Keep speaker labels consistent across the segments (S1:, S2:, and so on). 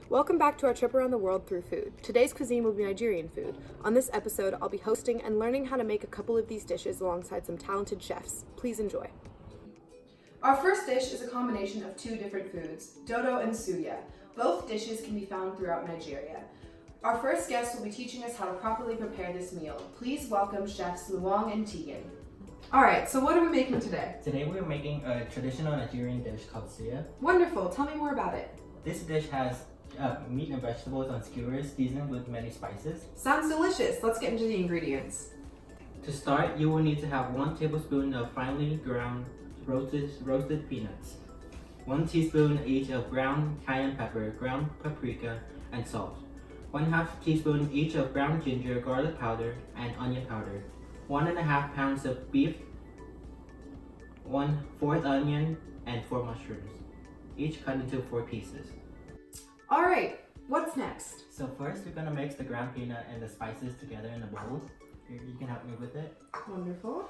S1: Welcome back to our trip around the world through food. Today's cuisine will be Nigerian food. On this episode, I'll be hosting and learning how to make a couple of these dishes alongside some talented chefs. Please enjoy. Our first dish is a combination of two different foods, dodo and suya. Both dishes can be found throughout Nigeria. Our first guest will be teaching us how to properly prepare this meal. Please welcome chefs Luong and Tegan. Alright, so what are we making today?
S2: Today we are making a traditional Nigerian dish called suya.
S1: Wonderful, tell me more about it.
S2: This dish has meat and vegetables on skewers seasoned with many spices.
S1: Sounds delicious. Let's get into the ingredients.
S2: To start, you will need to have 1 tablespoon of finely ground roasted peanuts, 1 teaspoon each of ground cayenne pepper, ground paprika, and salt, 1/2 teaspoon each of ground ginger, garlic powder, and onion powder, 1.5 pounds of beef, 1/4 onion, and 4 mushrooms, each cut into 4 pieces.
S1: Alright, what's next?
S2: So first, we're gonna mix the ground peanut and the spices together in a bowl. Here, you can help me with it.
S1: Wonderful.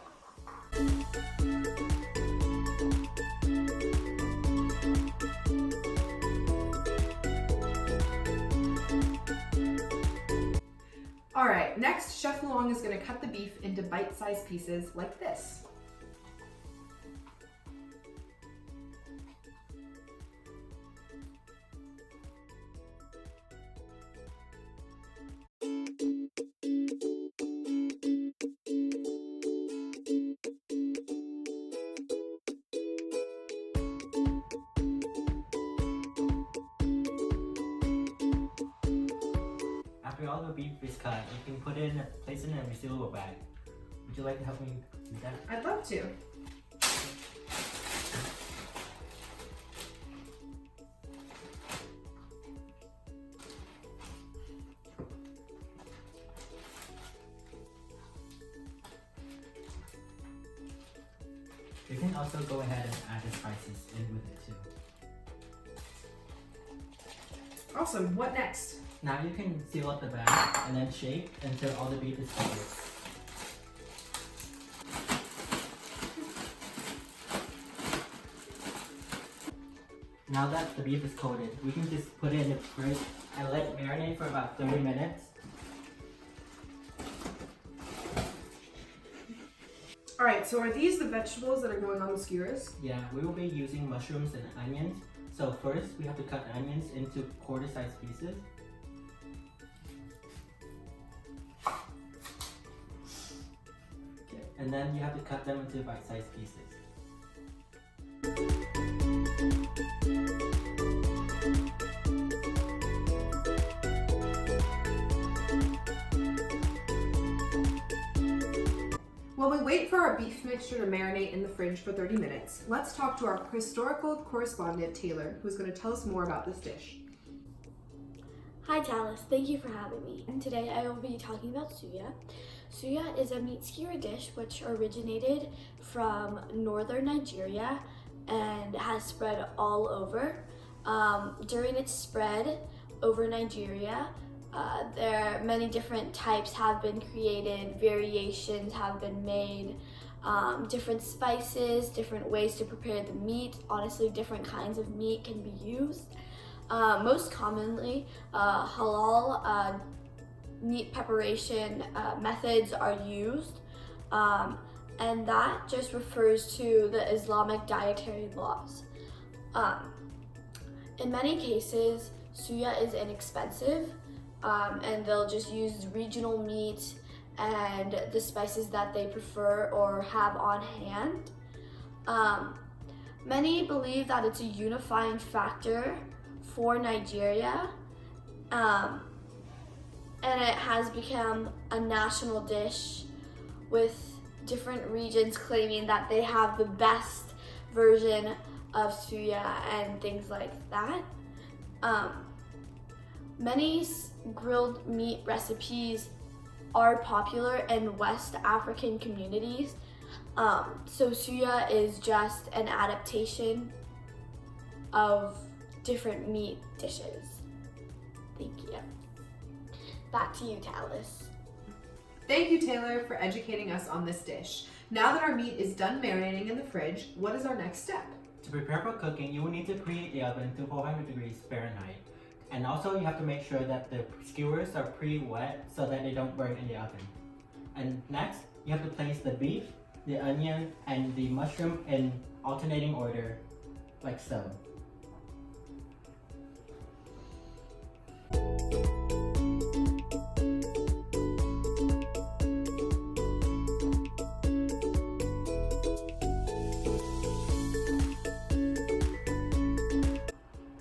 S1: Alright, next Chef Luong is going to cut the beef into bite-sized pieces like this.
S2: After all the beef is cut, you can place it in a resealable bag. Would you like to help me do that?
S1: I'd love to.
S2: You can also go ahead and add the spices in with it too.
S1: Awesome, what next?
S2: Now you can seal up the bag and then shake until all the beef is coated. Now that the beef is coated, we can just put it in the fridge and let it marinate for about 30 minutes.
S1: Alright, so are these the vegetables that are going on the skewers?
S2: Yeah, we will be using mushrooms and onions. So first, we have to cut onions into quarter-sized pieces. Okay, and then you have to cut them into bite-sized pieces.
S1: While we wait for our beef mixture to marinate in the fridge for 30 minutes, let's talk to our historical correspondent, Taylor, who's going to tell us more about this dish.
S3: Hi Talis, thank you for having me. And today I will be talking about suya. Suya is a meat skewer dish which originated from northern Nigeria and has spread all over. During its spread over Nigeria, there are many different types have been created, variations have been made, different spices, different ways to prepare the meat. Honestly, different kinds of meat can be used. Most commonly, halal meat preparation methods are used, and that just refers to the Islamic dietary laws. In many cases, suya is inexpensive, and they'll just use regional meat and the spices that they prefer or have on hand. Many believe that it's a unifying factor for Nigeria, and it has become a national dish with different regions claiming that they have the best version of suya and things like that. Many grilled meat recipes are popular in West African communities, so suya is just an adaptation of different meat dishes. Thank you. Back to you, Talis.
S1: Thank you, Taylor, for educating us on this dish. Now that our meat is done marinating in the fridge, what is our next step?
S2: To prepare for cooking, you will need to preheat the oven to 400 degrees Fahrenheit And also you have to make sure that the skewers are pre-wet so that they don't burn in the oven. And next, you have to place the beef, the onion, and the mushroom in alternating order, like so.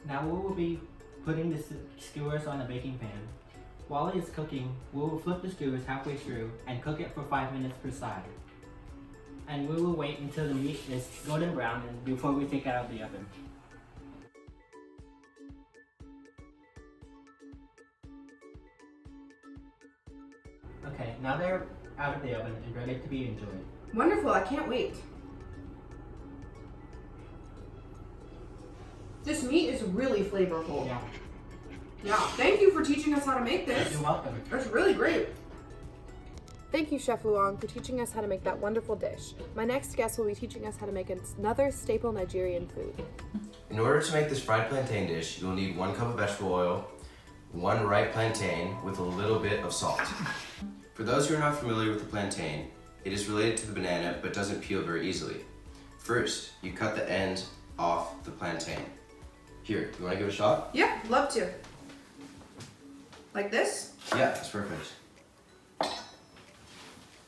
S2: Now we will be putting the skewers on a baking pan. While it is cooking, we will flip the skewers halfway through and cook it for 5 minutes per side. And we will wait until the meat is golden brown before we take it out of the oven. Okay, now they're out of the oven and ready to be enjoyed.
S1: Wonderful, I can't wait. This meat is really flavorful.
S2: Yeah,
S1: Yeah, thank you for teaching us how to make this.
S2: you're welcome.
S1: That's really great. Thank you, Chef Luong, for teaching us how to make that wonderful dish. My next guest will be teaching us how to make another staple Nigerian food.
S4: In order to make this fried plantain dish, you'll need 1 cup of vegetable oil, 1 ripe plantain with a little bit of salt. For those who are not familiar with the plantain, it is related to the banana but doesn't peel very easily. First, you cut the end off the plantain. Here, you want to give it a shot?
S1: Yeah, love to. Like this?
S4: Yeah, that's perfect.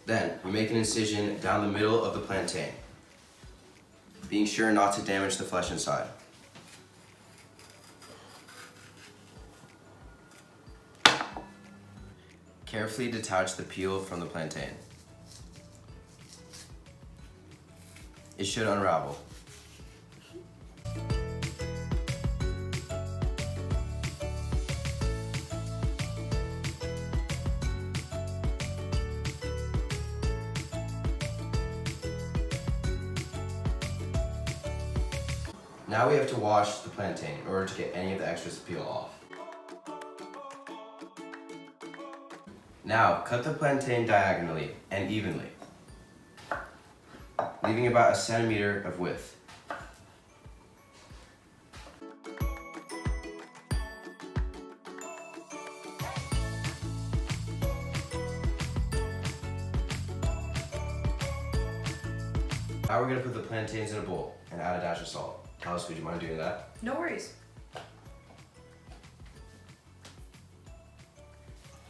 S4: Then, you make an incision down the middle of the plantain, being sure not to damage the flesh inside. Carefully detach the peel from the plantain. It should unravel. Now we have to wash the plantain in order to get any of the excess to peel off. Now, cut the plantain diagonally and evenly, leaving about 1 centimeter of width. Now we're going to put the plantains in a bowl and add a dash of salt. Alice, would you mind doing that?
S1: No worries.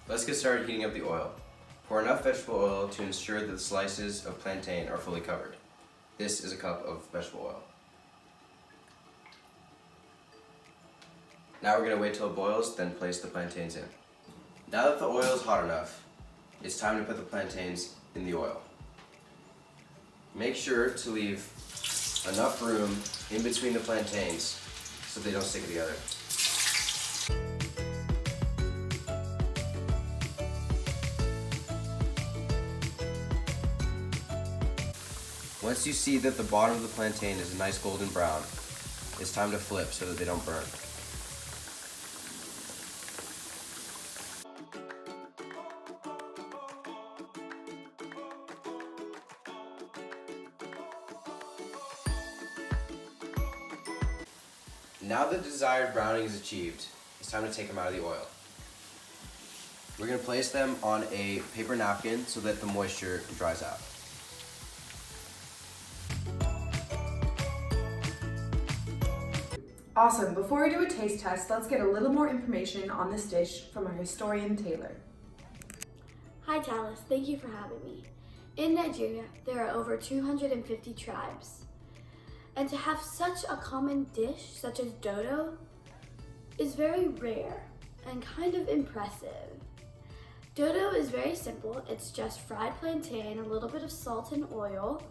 S4: Let's get started heating up the oil. Pour enough vegetable oil to ensure that the slices of plantain are fully covered. This is a cup of vegetable oil. Now we're going to wait till it boils, then place the plantains in. Now that the oil is hot enough, it's time to put the plantains in the oil. Make sure to leave enough room in between the plantains so they don't stick together. Once you see that the bottom of the plantain is a nice golden brown, it's time to flip so that they don't burn. Now the desired browning is achieved, it's time to take them out of the oil. We're going to place them on a paper napkin so that the moisture dries out.
S1: Awesome. Before we do a taste test, let's get a little more information on this dish from our historian, Taylor.
S3: Hi Talis, thank you for having me. In Nigeria, there are over 250 tribes. And to have such a common dish, such as dodo, is very rare and kind of impressive. Dodo is very simple. It's just fried plantain, a little bit of salt and oil,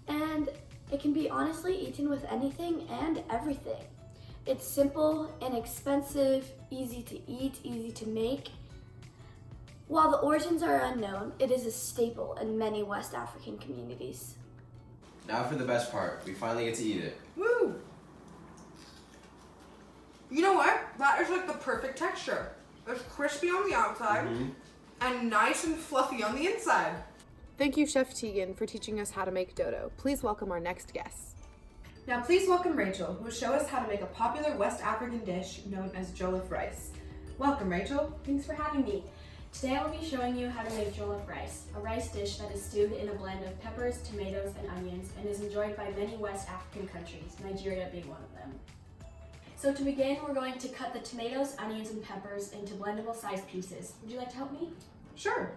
S3: and it can be honestly eaten with anything and everything. It's simple, inexpensive, easy to eat, easy to make. While the origins are unknown, it is a staple in many West African communities.
S4: Now for the best part, we finally get to eat it.
S1: Woo! You know what? That is like the perfect texture. It's crispy on the outside and nice and fluffy on the inside. Thank you, Chef Tegan, for teaching us how to make dodo. Please welcome our next guest. Now please welcome Rachel, who will show us how to make a popular West African dish known as jollof rice. Welcome, Rachel.
S3: Thanks for having me. Today I will be showing you how to make jollof rice, a rice dish that is stewed in a blend of peppers, tomatoes, and onions and is enjoyed by many West African countries, Nigeria being one of them. So to begin, we're going to cut the tomatoes, onions, and peppers into blendable sized pieces. Would you like to help me?
S1: Sure.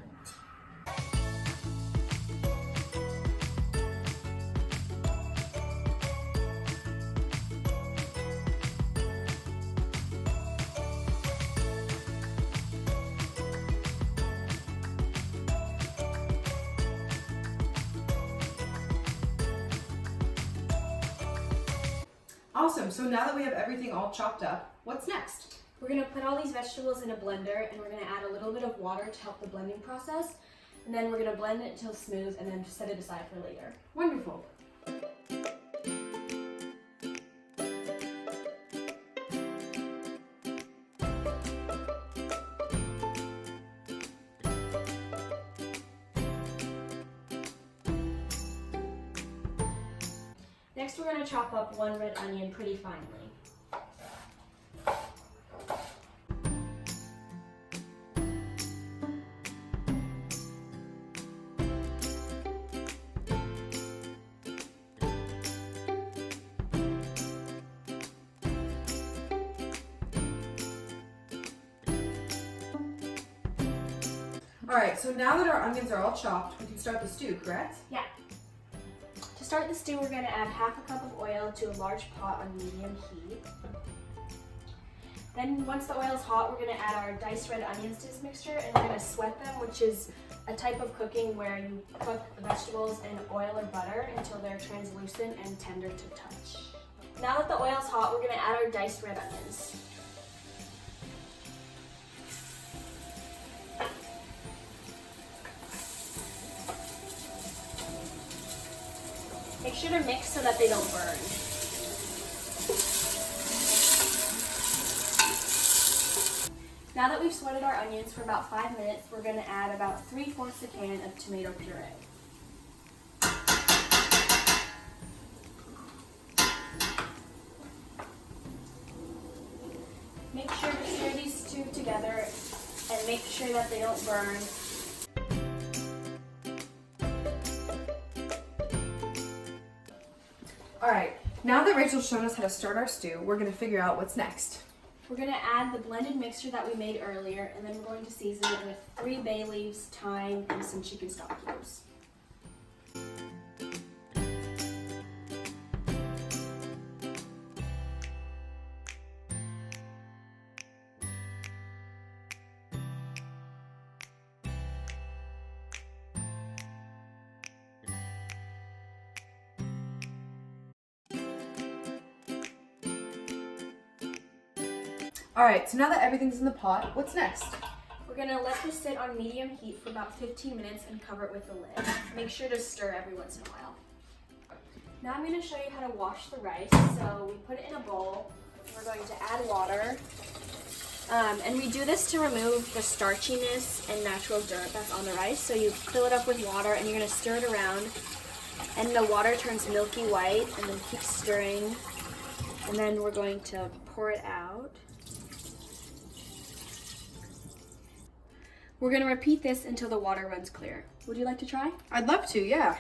S1: Awesome, so now that we have everything all chopped up, what's next?
S3: We're going to put all these vegetables in a blender and we're going to add a little bit of water to help the blending process. And then we're going to blend it until smooth and then set it aside for later.
S1: Wonderful.
S3: Next, we're going to chop up one red onion pretty finely.
S1: Alright, so now that our onions are all chopped, we can start the stew, correct?
S3: Yeah. To start the stew, we're going to add half a cup of oil to a large pot on medium heat. Then once the oil is hot, we're going to add our diced red onions to this mixture and we're going to sweat them, which is a type of cooking where you cook the vegetables in oil or butter until they're translucent and tender to touch. Now that the oil is hot, we're going to add our diced red onions. Make sure to mix so that they don't burn. Now that we've sweated our onions for about 5 minutes, we're going to add about 3/4 a can of tomato puree. Make sure to stir these two together and make sure that they don't burn.
S1: Alright, now that Rachel's shown us how to start our stew, we're going to figure out what's next.
S3: We're going to add the blended mixture that we made earlier, and then we're going to season it with 3 bay leaves, thyme, and some chicken stock cubes.
S1: Alright, so now that everything's in the pot, what's next?
S3: We're going to let this sit on medium heat for about 15 minutes and cover it with a lid. Make sure to stir every once in a while. Now I'm going to show you how to wash the rice. So we put it in a bowl. We're going to add water. And we do this to remove the starchiness and natural dirt that's on the rice. So you fill it up with water and you're going to stir it around. And the water turns milky white, and then keep stirring. And then we're going to pour it out. We're going to repeat this until the water runs clear. Would you like to try?
S1: I'd love to, yeah.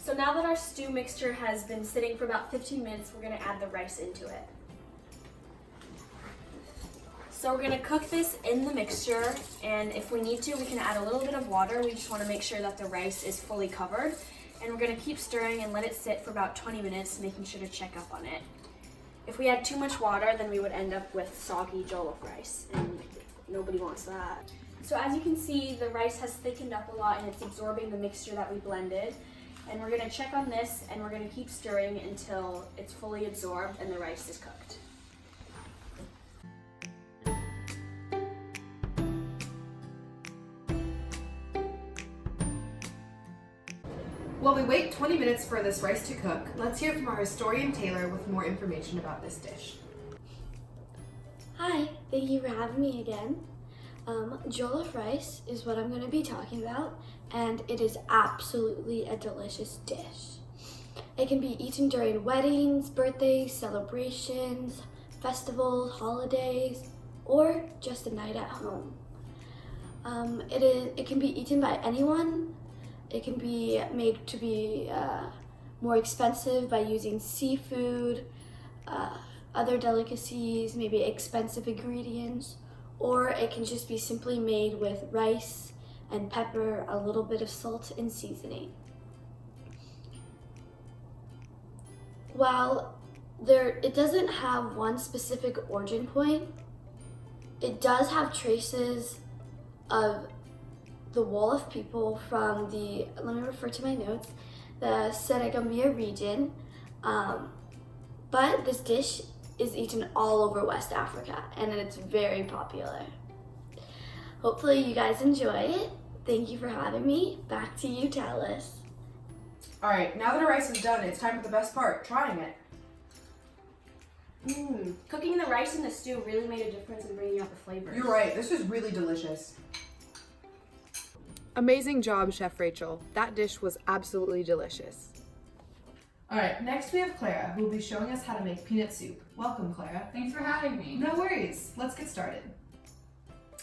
S3: So now that our stew mixture has been sitting for about 15 minutes, we're going to add the rice into it. So we're going to cook this in the mixture, and if we need to, we can add a little bit of water. We just want to make sure that the rice is fully covered. And we're going to keep stirring and let it sit for about 20 minutes, making sure to check up on it. If we add too much water, then we would end up with soggy jollof rice, and nobody wants that. So as you can see, the rice has thickened up a lot and it's absorbing the mixture that we blended. And we're going to check on this, and we're going to keep stirring until it's fully absorbed and the rice is cooked.
S1: While we wait 20 minutes for this rice to cook, let's hear from our historian Taylor with more information about this dish.
S3: Thank you for having me again. Jollof rice is what I'm going to be talking about, and it is absolutely a delicious dish. It can be eaten during weddings, birthdays, celebrations, festivals, holidays, or just a night at home. It can be eaten by anyone. It can be made to be more expensive by using seafood, other delicacies, maybe expensive ingredients, or it can just be simply made with rice and pepper, a little bit of salt and seasoning. While it doesn't have one specific origin point, it does have traces of the Wolof people from let me refer to my notes, the Senegambia region, but this dish is eaten all over West Africa, and it's very popular. Hopefully you guys enjoy it. Thank you for having me. Back to you, Talis.
S1: All right, now that our rice is done, it's time for the best part, trying it.
S5: Cooking the rice in the stew really made a difference in bringing out the flavors.
S1: You're right, this is really delicious. Amazing job, Chef Rachel. That dish was absolutely delicious. All right, next we have Clara, who will be showing us how to make peanut soup. Welcome, Clara.
S6: Thanks for having me.
S1: No worries, let's get started.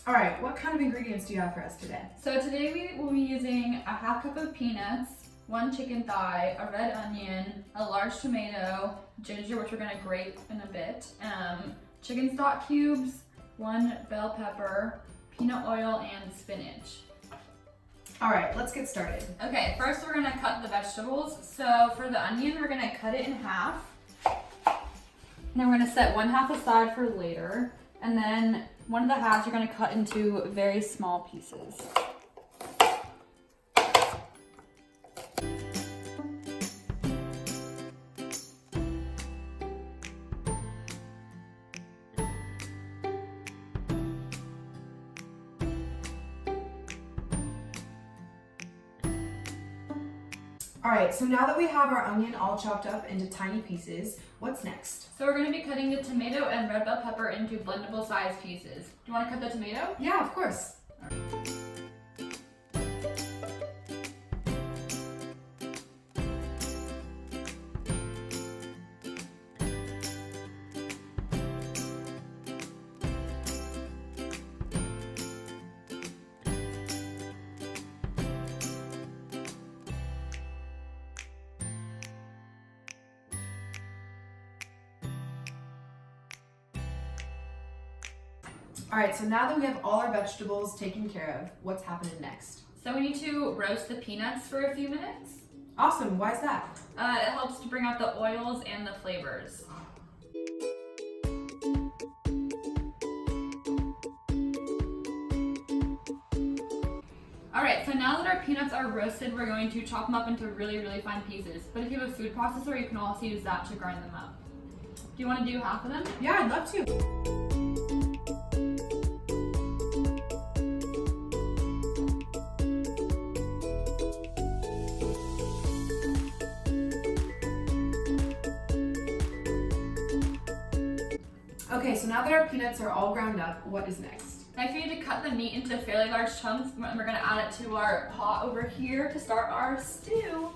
S1: All right, what kind of ingredients do you have for us today?
S6: So today we will be using a half cup of peanuts, 1 chicken thigh, a red onion, a large tomato, ginger, which we're gonna grate in a bit, chicken stock cubes, 1 bell pepper, peanut oil, and spinach.
S1: All right, let's get started.
S6: Okay, first we're gonna cut the vegetables. So for the onion, we're gonna cut it in half. And then we're gonna set 1 half aside for later. And then one of the halves you're gonna cut into very small pieces.
S1: All right, so now that we have our onion all chopped up into tiny pieces, what's next?
S6: So we're going to be cutting the tomato and red bell pepper into blendable sized pieces. Do you want to cut the tomato?
S1: Yeah, of course. All right, so now that we have all our vegetables taken care of, what's happening next?
S6: So we need to roast the peanuts for a few minutes.
S1: Awesome, why is that?
S6: It helps to bring out the oils and the flavors. Alright, so now that our peanuts are roasted, we're going to chop them up into really, really fine pieces. But if you have a food processor, you can also use that to grind them up. Do you want to do half of them?
S1: Yeah, I'd love to. Okay, so now that our peanuts are all ground up, what is next?
S6: Next, we need to cut the meat into fairly large chunks, and we're going to add it to our pot over here to start our stew.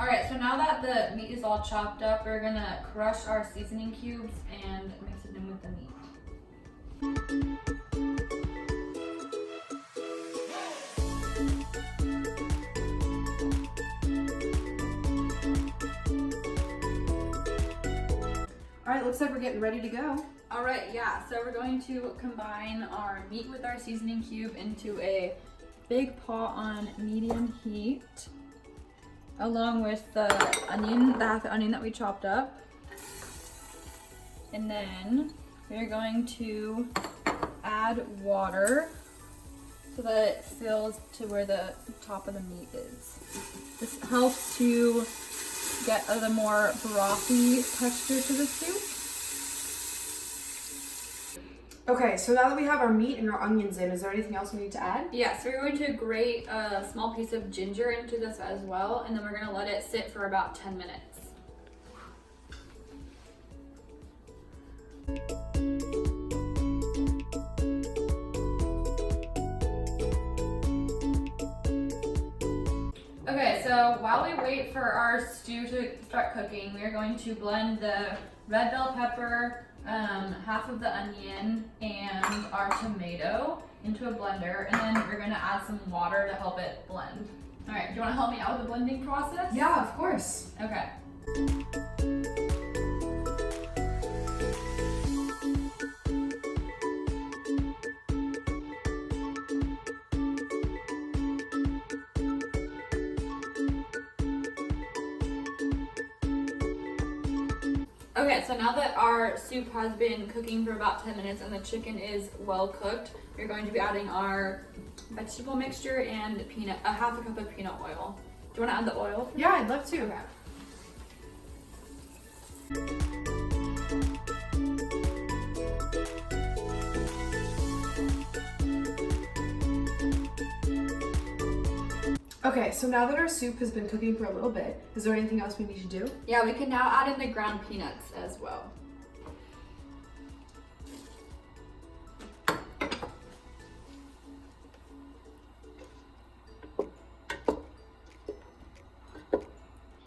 S6: Alright, so now that the meat is all chopped up, we're going to crush our seasoning cubes and mix it in with the meat.
S1: All right, looks like we're getting ready to go.
S6: All right, yeah, so we're going to combine our meat with our seasoning cube into a big pot on medium heat, along with the onion, the half onion that we chopped up. And then we're going to add water so that it fills to where the top of the meat is. This helps to get the more brothy texture to the soup.
S1: Okay, so now that we have our meat and our onions in, is there anything else we need to add?
S6: Yeah, so we're going to grate a small piece of ginger into this as well, and then we're going to let it sit for about 10 minutes. while we wait for our stew to start cooking, we are going to blend the red bell pepper, half of the onion, and our tomato into a blender, and then we're gonna add some water to help it blend. All right, do you wanna help me out with the blending process?
S1: Yeah, of course.
S6: Okay. Okay, so now that our soup has been cooking for about 10 minutes and the chicken is well cooked, we're going to be adding our vegetable mixture and half a cup of peanut oil. Do you want to add the oil?
S1: Yeah, I'd love to.
S6: Okay.
S1: Okay, so now that our soup has been cooking for a little bit, is there anything else we need to do?
S6: Yeah, we can now add in the ground peanuts as well.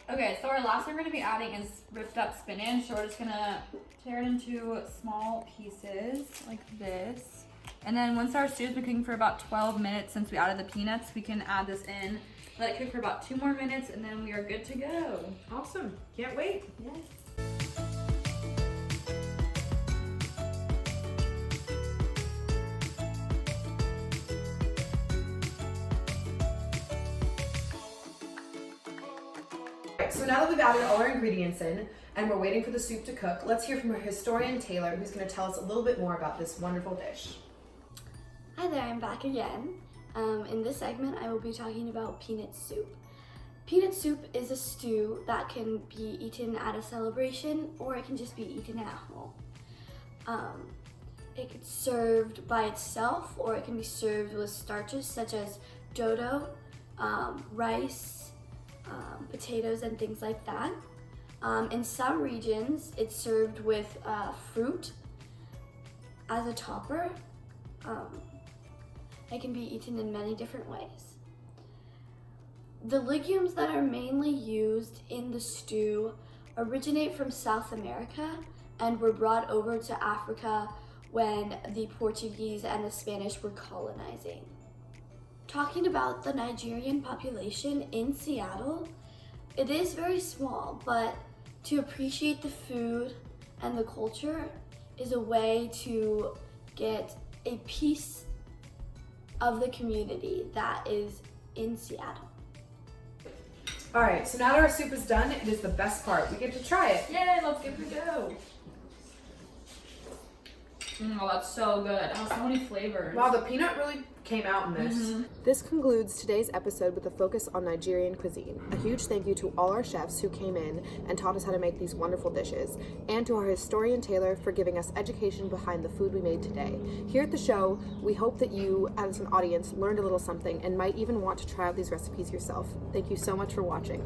S6: Okay, so our last thing we're going to be adding is ripped up spinach. So we're just going to tear it into small pieces like this. And then once our stew's been cooking for about 12 minutes since we added the peanuts, we can add this in, let it cook for about 2 more minutes, and then we are good to go.
S1: Awesome. Can't wait.
S6: Yes.
S1: Alright, so now that we've added all our ingredients in and we're waiting for the soup to cook, let's hear from our historian Taylor, who's going to tell us a little bit more about this wonderful dish.
S3: Hi there, I'm back again. In this segment, I will be talking about peanut soup. Peanut soup is a stew that can be eaten at a celebration or it can just be eaten at home. It gets served by itself or it can be served with starches such as dodo, rice, potatoes, and things like that. In some regions, it's served with fruit as a topper. It can be eaten in many different ways. The legumes that are mainly used in the stew originate from South America and were brought over to Africa when the Portuguese and the Spanish were colonizing. Talking about the Nigerian population in Seattle, it is very small, but to appreciate the food and the culture is a way to get a piece of the community that is in Seattle.
S1: Alright, so now that our soup is done, it is the best part. We get to try it.
S6: Yay, let's give it a go. Oh, that's so good. It has so many flavors.
S1: Wow, the peanut really came out in this. This concludes today's episode with a focus on Nigerian cuisine. A huge thank you to all our chefs who came in and taught us how to make these wonderful dishes, and to our historian Taylor for giving us education behind the food we made today. Here at the show, we hope that you, as an audience, learned a little something and might even want to try out these recipes yourself. Thank you so much for watching.